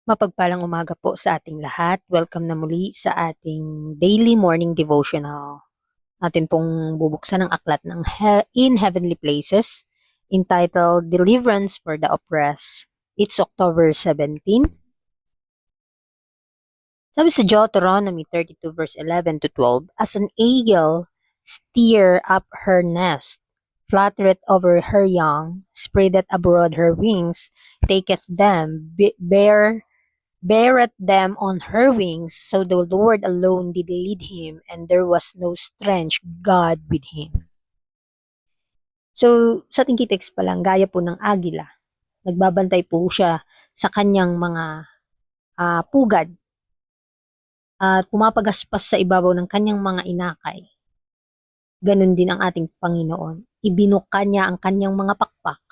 Mapagpalang umaga po sa ating lahat. Welcome na muli sa ating daily morning devotional. Atin pong bubuksan ang aklat ng In Heavenly Places entitled Deliverance for the Oppressed. It's October 17. Sabi sa Deuteronomy 32 verse 11 to 12, As an eagle stir up her nest, fluttereth over her young, spreadeth abroad her wings, taketh them, beareth them on her wings, so the Lord alone did lead him, and there was no strange God with him. So, sa ating kitext pa lang, gaya po ng agila, nagbabantay po siya sa kanyang mga pugad at pumapagaspas sa ibabaw ng kanyang mga inakay. Ganon din ang ating Panginoon. Ibinuka niya ang kanyang mga pakpak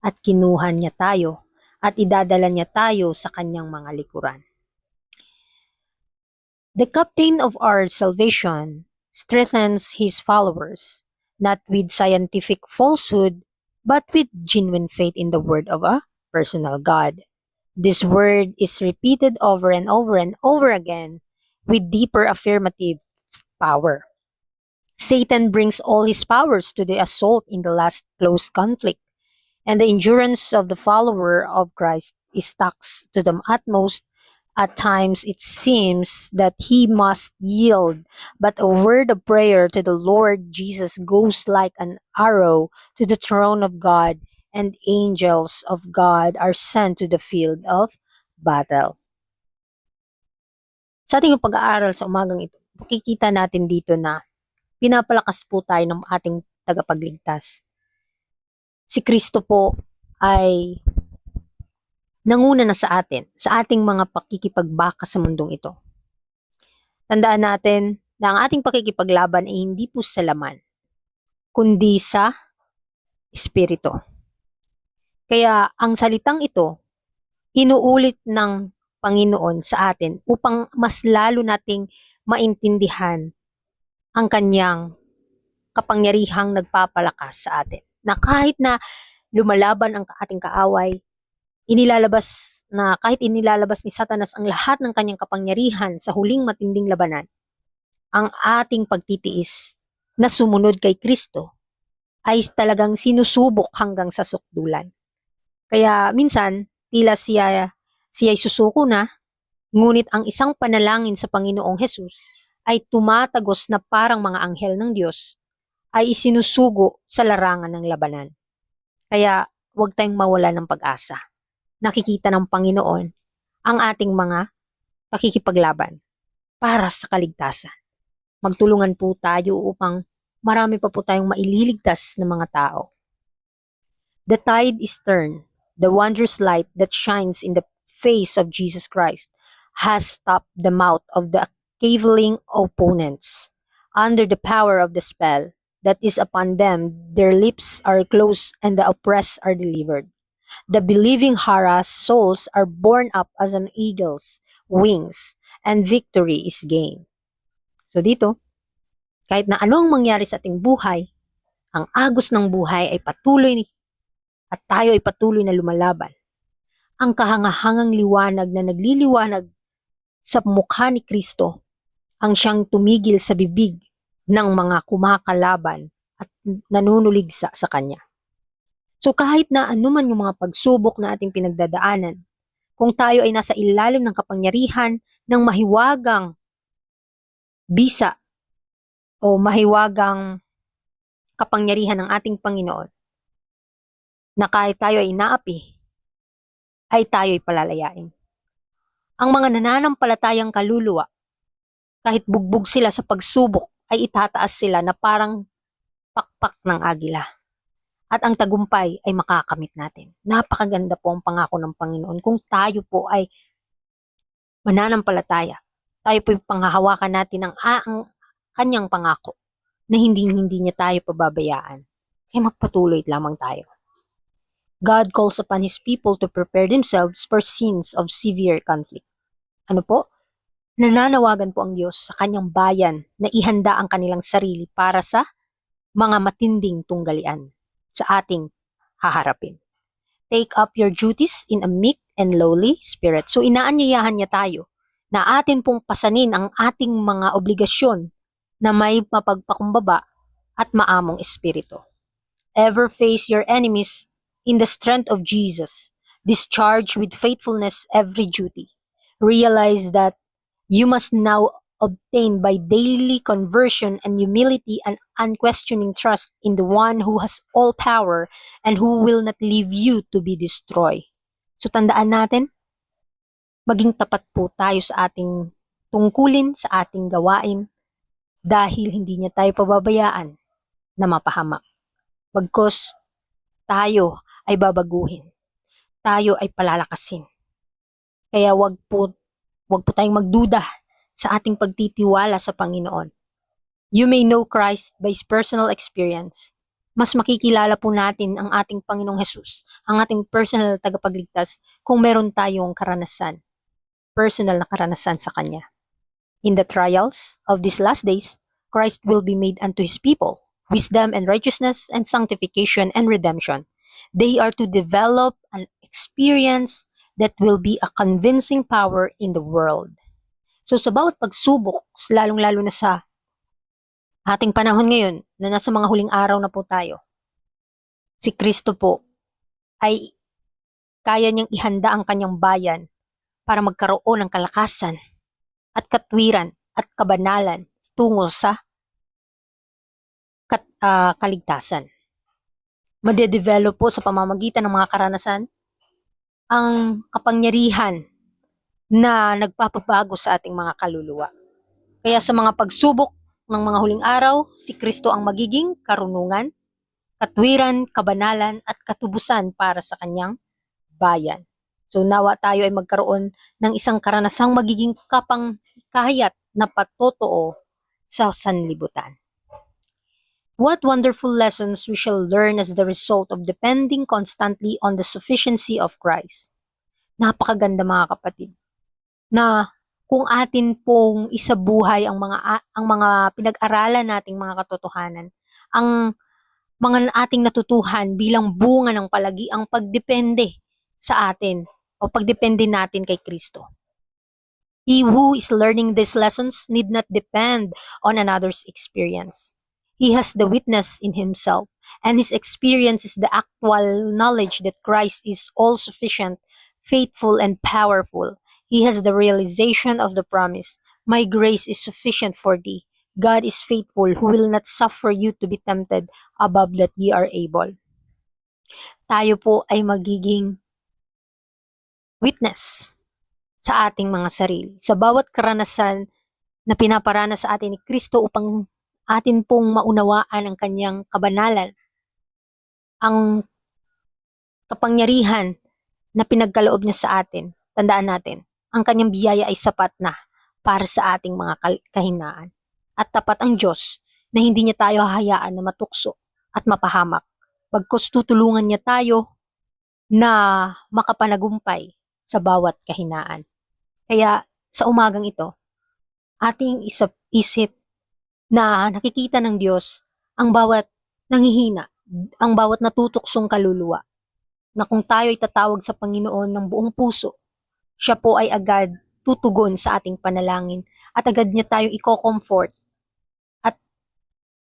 at kinuha niya tayo at idadala niya tayo sa kanyang mga likuran. The captain of our salvation strengthens his followers, not with scientific falsehood, but with genuine faith in the word of a personal God. This word is repeated over and over and over again with deeper affirmative power. Satan brings all his powers to the assault in the last close conflict, and the endurance of the follower of Christ is taxed to the utmost. At times it seems that he must yield, but a word of prayer to the Lord Jesus goes like an arrow to the throne of God, and angels of God are sent to the field of battle. Sa ating pag-aaral sa umagang ito, makikita natin dito na pinapalakas po tayo ng ating tagapagligtas. Si Kristo po ay nanguna na sa atin, sa ating mga pakikipagbaka sa mundong ito. Tandaan natin na ang ating pakikipaglaban ay hindi po sa laman, kundi sa espiritu. Kaya ang salitang ito, inuulit ng Panginoon sa atin upang mas lalo nating maintindihan ang kanyang kapangyarihang nagpapalakas sa atin. Na kahit na lumalaban ang ating kaaway, kahit inilalabas ni Satanas ang lahat ng kanyang kapangyarihan sa huling matinding labanan, ang ating pagtitiis na sumunod kay Kristo ay talagang sinusubok hanggang sa sukdulan. Kaya minsan, tila siya'y susuko na, ngunit ang isang panalangin sa Panginoong Hesus ay tumatagos na parang mga anghel ng Diyos ay isinusugo sa larangan ng labanan. Kaya huwag tayong mawala ng pag-asa. Nakikita ng Panginoon ang ating mga pakikipaglaban para sa kaligtasan. Magtulungan po tayo upang marami pa po tayong maililigtas na mga tao. The tide is turned. The wondrous light that shines in the face of Jesus Christ has stopped the mouth of the caviling opponents. Under the power of the spell that is upon them, their lips are closed and the oppressed are delivered. The believing harassed souls are borne up as an eagle's wings, and victory is gained. So dito, kahit na anong mangyari sa ating buhay, ang agos ng buhay ay patuloy at tayo ay patuloy na lumalaban. Ang kahangahangang liwanag na nagliliwanag sa mukha ni Kristo ang siyang tumigil sa bibig ng mga kumakalaban at nanunuligsa sa Kanya. So kahit na anuman yung mga pagsubok na ating pinagdadaanan, kung tayo ay nasa ilalim ng kapangyarihan ng mahiwagang bisa o mahiwagang kapangyarihan ng ating Panginoon, na kahit tayo ay inaapi, ay tayo ay palalayain. Ang mga nananampalatayang kaluluwa, kahit bugbog sila sa pagsubok, ay itataas sila na parang pakpak ng agila. At ang tagumpay ay makakamit natin. Napakaganda po ang pangako ng Panginoon. Kung tayo po ay mananampalataya, tayo po panghahawakan natin ang kanyang pangako na hindi niya tayo pababayaan. Kaya magpatuloy lamang tayo. God calls upon His people to prepare themselves for scenes of severe conflict. Ano po? Nananawagan po ang Diyos sa kanyang bayan na ihanda ang kanilang sarili para sa mga matinding tunggalian sa ating haharapin. take up your duties in a meek and lowly spirit. So inaanyayahan niya tayo na atin pong pasanin ang ating mga obligasyon na may mapagpakumbaba at maamong espiritu. Ever face your enemies in the strength of Jesus. Discharge with faithfulness every duty. Realize that you must now obtain by daily conversion and humility and unquestioning trust in the one who has all power and who will not leave you to be destroyed. So tandaan natin, maging tapat po tayo sa ating tungkulin, sa ating gawain, dahil hindi niya tayo pababayaan na mapahamak. Bagkus tayo ay babaguhin. Tayo ay palalakasin. Kaya wag po tayong magduda sa ating pagtitiwala sa Panginoon. You may know Christ by his personal experience. Mas makikilala po natin ang ating Panginoong Jesus, ang ating personal na tagapagligtas, kung meron tayong karanasan, personal na karanasan sa Kanya. In the trials of these last days, Christ will be made unto his people wisdom and righteousness and sanctification and redemption. They are to develop an experience that will be a convincing power in the world. So sa bawat pagsubok, lalong-lalo na sa ating panahon ngayon, na nasa mga huling araw na po tayo, si Kristo po ay kaya niyang ihanda ang kanyang bayan para magkaroon ng kalakasan at katwiran at kabanalan tungo sa kaligtasan. Madedevelop po sa pamamagitan ng mga karanasan ang kapangyarihan na nagpapabago sa ating mga kaluluwa. Kaya sa mga pagsubok ng mga huling araw, si Kristo ang magiging karunungan, katwiran, kabanalan at katubusan para sa kanyang bayan. So nawa tayo ay magkaroon ng isang karanasang magiging kapanghikayat na patotoo sa sanlibutan. What wonderful lessons we shall learn as the result of depending constantly on the sufficiency of Christ. Napakaganda mga kapatid, na kung atin pong isabuhay ang mga pinag-aralan nating mga katotohanan, ang mga ating natutuhan bilang bunga ng palagiang pagdepende sa atin o pagdepende natin kay Kristo. He who is learning these lessons need not depend on another's experience. He has the witness in himself, and his experience is the actual knowledge that Christ is all-sufficient, faithful, and powerful. He has the realization of the promise, "My grace is sufficient for thee." God is faithful, who will not suffer you to be tempted above that ye are able. Tayo po ay magiging witness sa ating mga sarili, sa bawat karanasan na pinaparanas sa atin ni Kristo upang atin pong maunawaan ang kanyang kabanalan, ang kapangyarihan na pinagkaloob niya sa atin. Tandaan natin, ang kanyang biyaya ay sapat na para sa ating mga kahinaan. At tapat ang Diyos na hindi niya tayo hahayaan na matukso at mapahamak. Bagkus tutulungan niya tayo na makapanagumpay sa bawat kahinaan. Kaya sa umagang ito, ating isip na nakikita ng Diyos ang bawat nanghihina, ang bawat natutuksong kaluluwa, na kung tayo ay tatawag sa Panginoon ng buong puso, siya po ay agad tutugon sa ating panalangin at agad niya tayong i-comfort at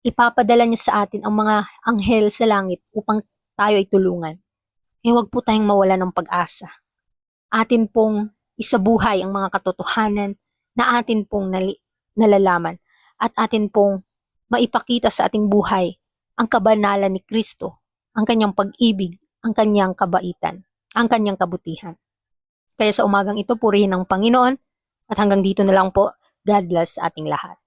ipapadala niya sa atin ang mga anghel sa langit upang tayo ay tulungan. Eh huwag po tayong mawala ng pag-asa. Atin pong isabuhay ang mga katotohanan na atin pong nalalaman at atin pong maipakita sa ating buhay ang kabanalan ni Kristo, ang kanyang pag-ibig, ang kanyang kabaitan, ang kanyang kabutihan. Kaya sa umagang ito, purihin ang Panginoon at hanggang dito na lang po. God bless ating lahat.